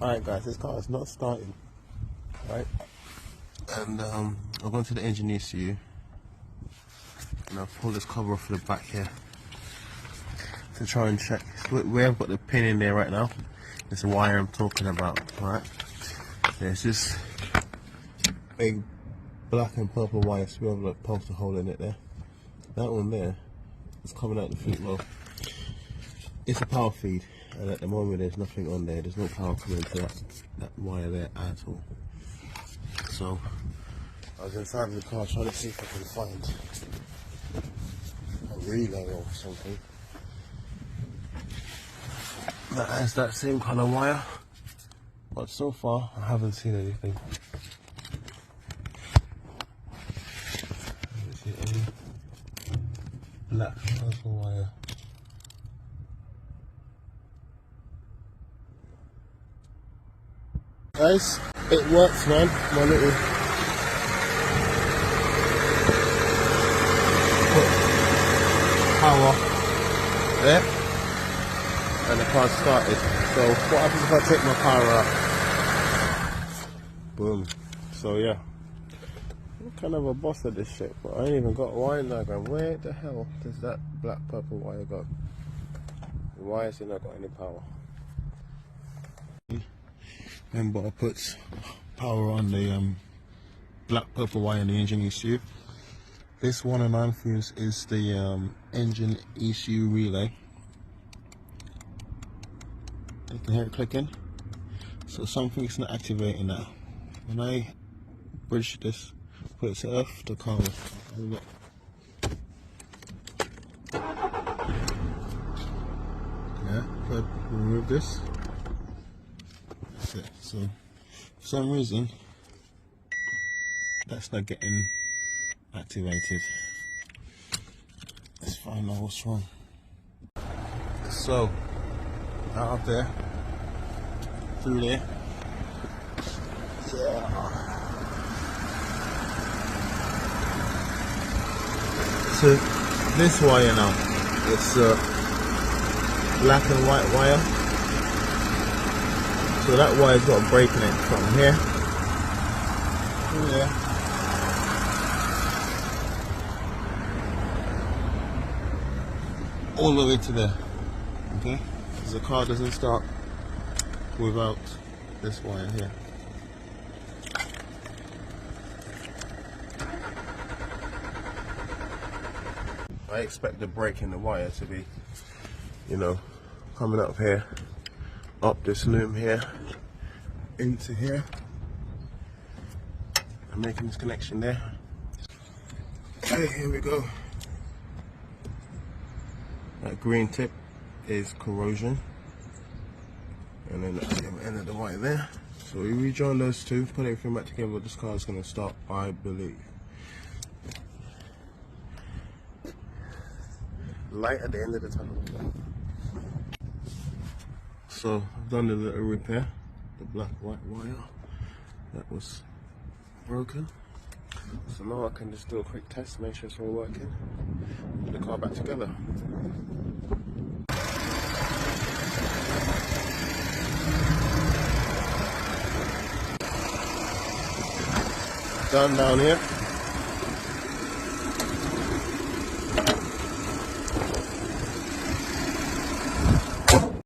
Alright guys, this car is not starting. Right? And I've gone to the engine ECU and I've pulled this cover off the back here to try and check. So we have got the pin in there right now. It's the wire I'm talking about, right? There's this big black and purple wire, so we have a poster hole in it there. That one there is coming out the feet well. It's a power feed, and at the moment there's nothing on there. There's no power coming to that wire there at all. So I was inside the car trying to see if I can find a relay or something that has that same kind of wire, but so far I haven't seen anything. I haven't seen any black purple wire. Guys, it works, man. My little power there, and the car started. So what happens if I take my power out? Boom. So yeah, I'm kind of a boss at this shit, but I ain't even got a wire diagram. Where the hell does that black purple wire go? Why has it not got any power? Remember, I put power on the black purple wire in the engine ECU. This 1 9 fuse is the engine ECU relay. You can hear it clicking. So something's not activating now. When I bridge this, put it to earth, the car will start. Yeah, if I remove this. So for some reason that's not getting activated. Let's find out what's wrong. So out of there, through there, yeah, so this wire now, it's a black and white wire. So that wire's got a break in it from here to there. All the way to there. Okay? Because the car doesn't start without this wire here. I expect the break in the wire to be, you know, coming up here, up this loom here, into here, and making this connection there. Okay, here we go. That green tip is corrosion, and then that's the end of the wire there. So we rejoin those two, put everything back together. This car is going to start, I believe. Light at the end of the tunnel. So I've done the little repair, the black white wire that was broken. So now I can just do a quick test, make sure it's all working, put the car back together. Done down here.